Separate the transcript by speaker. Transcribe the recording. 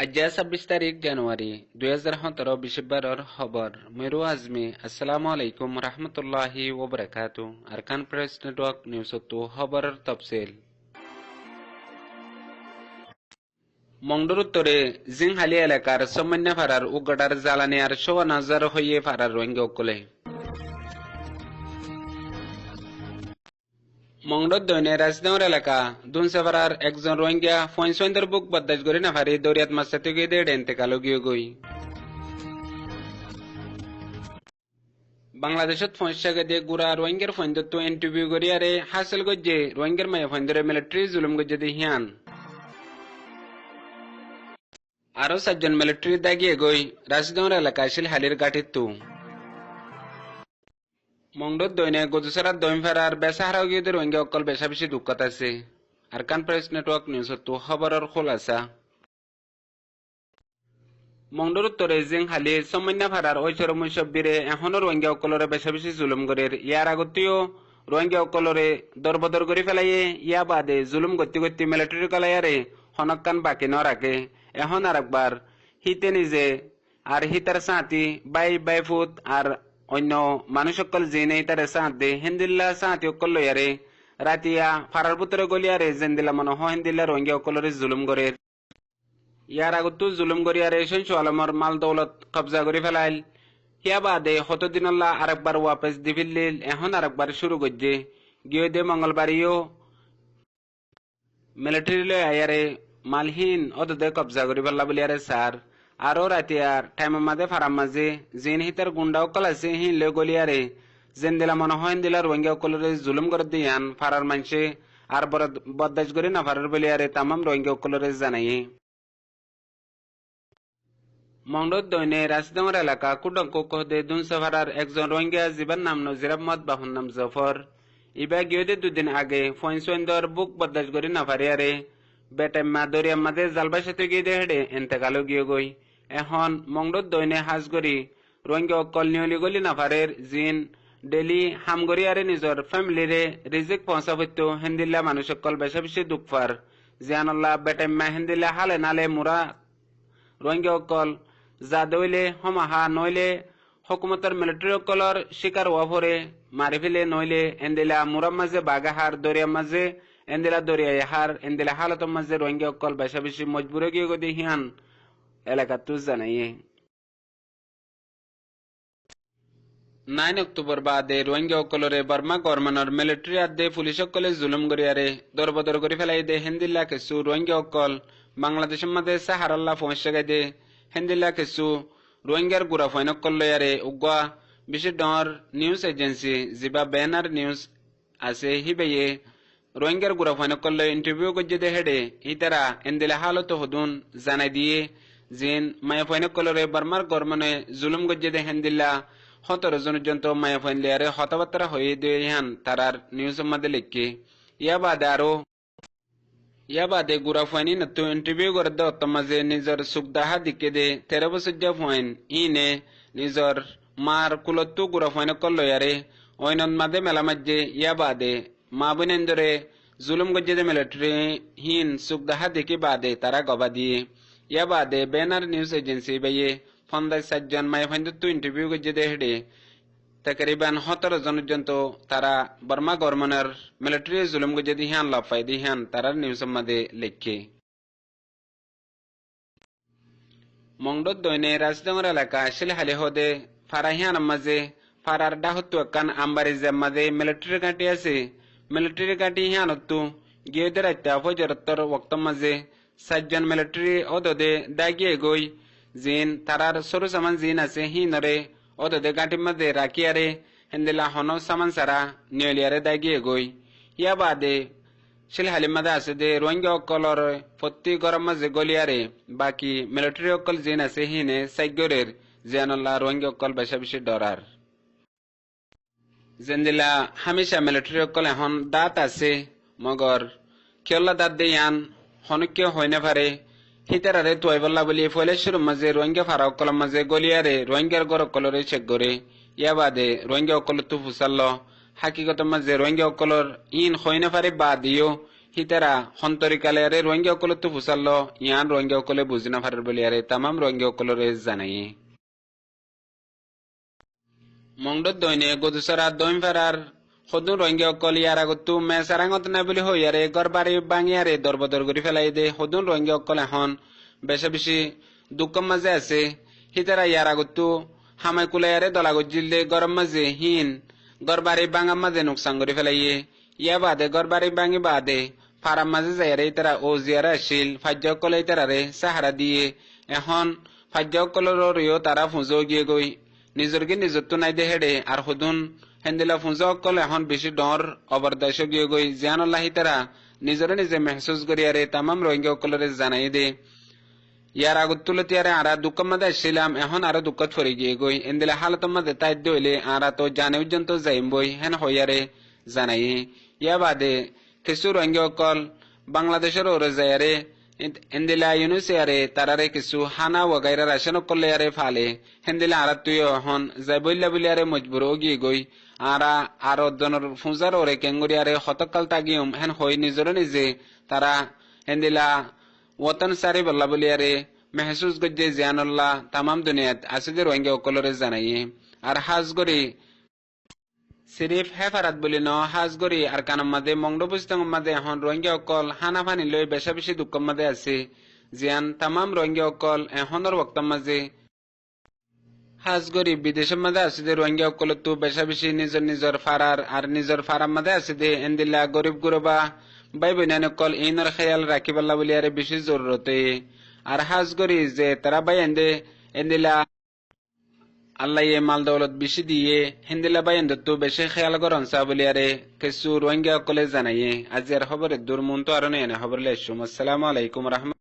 Speaker 1: आज 26 জানুয়ারি 2017 বৃহস্পতিবার খবর মেরু আজমি আসসালামু আলাইকুম রহমতুল্লাহি ওবরাকাতু আরকান প্রেস নেটওয়ার্ক নিউজ তো খবরের তফসিল মংডুর উত্তরে জিংহালি এলাকার সামান্য ফারার উগডার জ্বালানি আর ৫০০০ হইয়ে ফারার রোহিঙ্গা অকলে মংডর দৈনে রাজনগর এলাকা দুনসাফারার একজন রোহিঙ্গা ফৈনসইন্দর বুক বদাজ করে নাফারি দরিয়াত মাসাতে গিয়ে দেড় এন্তেকালো গিয়ে গই বাংলাদেশত ফৈনসাগে দিয়ে গুড়া রোহিঙ্গার ফৈন্দত্ব ইন্টারভিউ করিয়ারে হাসিল গজ্জে রোহিঙ্গার মায়া ফৈন্দরে মিলিটারি জুলুম গজ্জে দিয়ে হিয়ান আরো ৭জন মিলিটারি দাগিয়ে গই রাজনগর এলাকা শিলহালির গাঠিত মংডর দৈনে গজুসারার দৈম ফেরার বেসাহারা গিয়ে রোহিঙ্গা অকল বেশা বেশি দুঃখত আছে আরকান প্রেস নেটওয়ার্ক নিউজ তো খবরের খোলাসা মংডর উত্তরে জিংহালি সমন্যা ফারার ঐশ্বর মুসব্বিরে এখনো রোহিঙ্গা অকলরে বেশা বেশি জুলুম করের ইয়ার আগতেও রোহিঙ্গা অকলরে দরবদর করে ফেলাইয়ে ইয়া বাদে জুলুম গতি গতি মিলিটারি কলাইয়ারে হনকান বাকি ন রাখে এখন আর একবার হিতে নিজে আর হিতার সাঁতি বাই ফুট আর অন্য মানুষ সকল যে নেই তার সাঁতে হিন্দিল্লা সাঁতি অকল লইয়ারে রাতিয়া ফারার পুতরে গলিয়ারে জেন্দিলা মনে হয় হিন্দিল্লা রোহিঙ্গা অকলরে জুলুম করে ইয়ার আগতো জুলুম করিয়ারে সৈন্স আলমর মাল দৌলত কবজা করে ফেলাইল হিয়া বাদে কতদিনল্লা আরেকবার ওয়াপেস দি ফেললিল এখন আরেকবার শুরু করছে গিয়ে দে মঙ্গলবারিও মিলিটারি লই আয়ারে মালহীন অদে কবজা করে ফেললা বলিয়ারে স্যার আরো রাতিয়ার টাইমের মাঝে ফারাম মাঝে জিন হিতার গুন্ডা অকল আছে হিন লে গলিয়ারে যেন দিলা মনে হয় দিলা রোহিঙ্গা অকলরে জুলুম করে দিয়ান ফারার মানুষে আর বদাজ করে না ফারার বলিয়ারে তামাম রোহিঙ্গা অকলরে জানাই মংডর দৈনে রাজনগর এলাকা কুডঙ্ক কহদে দুনসাফারার একজন রোহিঙ্গা জীবন নাম নজির আহমদ বাহন নাম জফর ইবা গিয়ে দুদিন আগে ফৈনসইন্দর বুক বদাজ করে না ফারিয়ারে বেটাম্মা দরিয়ার মাঝে জালবা সাথে গিয়ে হেডে এন্তেকালো গিয়ে গই এখন মংডর দৈনে হাজগরি রোহিঙ্গা অকল নিয়লি গলি নাফারের জিন ডেলি হামগরিয়ারে নিজর ফ্যামিলিরে রিজিক পৌঁছাবত্য হেন্দিল্লা মানুষ অকল বেশা বেশি দুঃখফার জিয়ানুল্লাহ বেটাম্মা হেন্দিল্লা হালে নালে মুরা রোহিঙ্গা অকল যা দইলে হমাহা নইলে হকুমতের মিলিটারি অকলর শিকার ওয়াফরে মারি ফেলে নইলে এন্দিলা মুরার মাঝে বাগাহার দরিয়ার মাঝে এন্দিলা দরিয়ায় হার এন্দিলা হালতের মাঝে রোহিঙ্গা অকল বেশা বেশি মজবুরে গিয়ে গদি হিয়ান এলাকা তুজ জানাইয়ে 9 অক্টোবর বাদে রোহিঙ্গা অকলরে বর্মা গভর্নর মিলিটারি আদে পুলিশ অকলে জুলুম করিয়ারে দরবদর করে ফেলাই দে হেন্দিল্লা কেসু রোহিঙ্গা অকল বাংলাদেশের মাঝে সাহারাল্লা পৌঁছে দে হেন্দিল্লা কেসু রোহিঙ্গার গুড়া ফাইন অকল লয়ারে উগা বিশেষ ডর নিউজ এজেন্সি জিবা ব্যানার নিউজ আছে হিবেয়ে রোহিঙ্গার গুড়া ফাইন অকল ইন্টারভিউ করছে দে হেডে ইতারা এন্দিলা হালত হদুন জানাই দিয়ে জিন মায়া ফাইন অকলরে বর্মার গভর্নরে জুলুম করছে দে হেন্দিল্লা 17 জন পর্যন্ত মায়া ফাইন লেয়ারে হতাবার্তা হয়ে দেহান তারার নিউজের মধ্যে লিখে ইয়া বাদে গুড়া ফাইনি নতু ইন্টারভিউ করে দে মাঝে নিজের সুখদাহা দিকে দে 13 বছর ফাইন ইনে নিজের মার কুলত্তু গুড়া ফাইন করল ইয়ারে অইনন মাঝে মেলা মাঝে ইয়া বাদে মা বোনেন্দরে জুলুম গজ্জে দে মিলিটারি হিন সুখদাহা দিকে বাদে তারা গবা দিয়ে ইয়া বাদে ব্যানার নিউজ এজেন্সি বাইয়ে ৫০ জন মায়া ফাইন ইন্টারভিউ গজ্জে দে হেডে তকরিবান 17 জন পর্যন্ত তারা বর্মা গভর্নর মিলিটারি জুলুম গজ্জে দি হিয়ান লাফাই দি হিয়ান তারার নিউজের মধ্যে লিখে মংডর দৈনে রাজনগর এলাকা শিলহালি হদে ফারাহিয়ান মাঝে ফারার ডাহত্তু একান আম্বারিজের মাঝে মিলিটারি ঘাঁটি আছে মিলিটারি ঘাঁটি হিয়ানত্তু গিয়ে রাত্তা ফজরত্তর ওক্ত মাঝে 7 জন মিলিটারি অদে দাগিয়ে গই জিন তারার সরু সামান জিন আছে হিনরে অদে ঘাঁটির মধ্যে রাখিয়ারে হেন্দিলা হন সামান সারা নিয়লিয়ারে দাগিয়ে গই ইয়া বাদে শিলহালি মাঝে আছে দে রোহিঙ্গা অকলর প্রতি গরম মাঝে গলিয়ারে বাকি মিলিটারি অকল জিন আছে হিনে সাইগরের জিয়ানুল্লাহ রোহিঙ্গা অকল বেশা বেশি ডরার জেন্দিলা হামেশা মিলিটারি অকল এখন দাঁত আছে মগর কেলা দাঁত দেয়ান হনকে হয় না পারে হিতারারে তোয়াইবল্লা বলি ফয়লেশ্বর মাঝে রোহিঙ্গা ফারা অকল মাঝে গলিয়ারে রোহিঙ্গার গর অকলরে চেক করে ইয়া বাদে রোহিঙ্গা অকল তু ফুসাল্ল হাকিগত মাঝে রোহিঙ্গা অকলর ইন হয় না পারে বা দিও hitara hontorikale are rohingya okolo tu fusallo yan rohingya okole buzina farar boli are tamam rohingya okolore janai mongdod doine godusara doin farar hodun rohingya okol yara gutu mesarangot na boli hoyare gorbari bangiare dorbodor gori felai de hodun rohingya okol এখন বেশা বেশি দুঃখম মাঝে আছে hitara yara gutu hamai kulayare dolago jilde গরম মাঝে হিন গরবারি বাঙ্গাম মাঝে নুকসান গরি ফেলাইয়ে ইয়া বাদে গরবারি বাঙ্গি বাদে ফারাম মাঝে যাইরে ইতারা ও জিয়ারা শিল ফাজ্জাকলে ইতারারে সাহারা দিয়ে এখন ফাজ্জাকলরিও তারা ফুঁজো গিয়ে গই নিজরকে নিজত্ব নাই দে হেডে আর হুদুন হেন্দিলা ফুঁজকল এখন বেশি ডর অবরদাস গিয়ে গই জিয়ানুল্লাহ ইতারা নিজরে নিজে মেহসুস করিয়ারে তামাম রোহিঙ্গা অকলরে জানাই দে ইয়ার আগুতুলতিয়ারে আরা দুঃখম মাঝে আসছিলাম এখন আরো দুঃখত ফরে গিয়ে গই এন্দিলা হালতম মাঝে তাই দইলে আরা তো জানে পর্যন্ত যাইম বই হেন হইয়ারে জানাই ইয়া বাদে কিছু রোহিঙ্গা অকল বাংলাদেশের ওরে যায়ারে এন্দিলা ইউনুসিয়ারে তারারে কিছু হানা ওগাইরা রাশন অকলে আরে ফালে হেন্দিলা আরা তুই এখন যাই বইলা বলিয়ারে মজবুর গিয়ে গই আরা আরো জনের ফুঁজার ওরে কেঙ্গুরিয়ারে হতকাল তাগিয়ম হেন হই নিজরে নিজে তারা হেন্দিলা ওতন সারি বল্লা বলিয়ারে মেহসুস গজ্জে জিয়ানুল্লাহ তামাম দুনিয়াত আসিদে রোহিঙ্গা অকলরে জানাই আর হাজগরি সিরিফ হেফারাত বলি ন হাজগরি আর কানাম মাদে মংডবুস্তং মাদে এখন রোহিঙ্গা অকল হানা ফানি লই বেশা বেশি দুঃখম মাদে আছে জিয়ান তামাম রোহিঙ্গা অকল এখনের বক্তম মাঝে হাজগরি বিদেশের মাঝে আসিদে রোহিঙ্গা অকল তো বেশা বেশি নিজর নিজর ফারার আর নিজর ফারাম মাঝে আসিদে এন্দিল্লা গরিব গুরবা বাই বইনান অকল ইনর খেয়াল রাখিবাল্লা বলি আরে বেশি জরুরতে আর হাজগরি যে তারা বাই এন্দিলা আল্লাহ মাল দৌলত বেশি দিয়ে হিন্দিলা বাই তো বেশি খেয়াল করন চা বলি আরে কিছু রোহিঙ্গা অকলে জানাইয়ে আজি আর খবরের দূর মন তো আর নেই খবর লেসুম আসসালামু আলাইকুম রহমতুল্লাহ।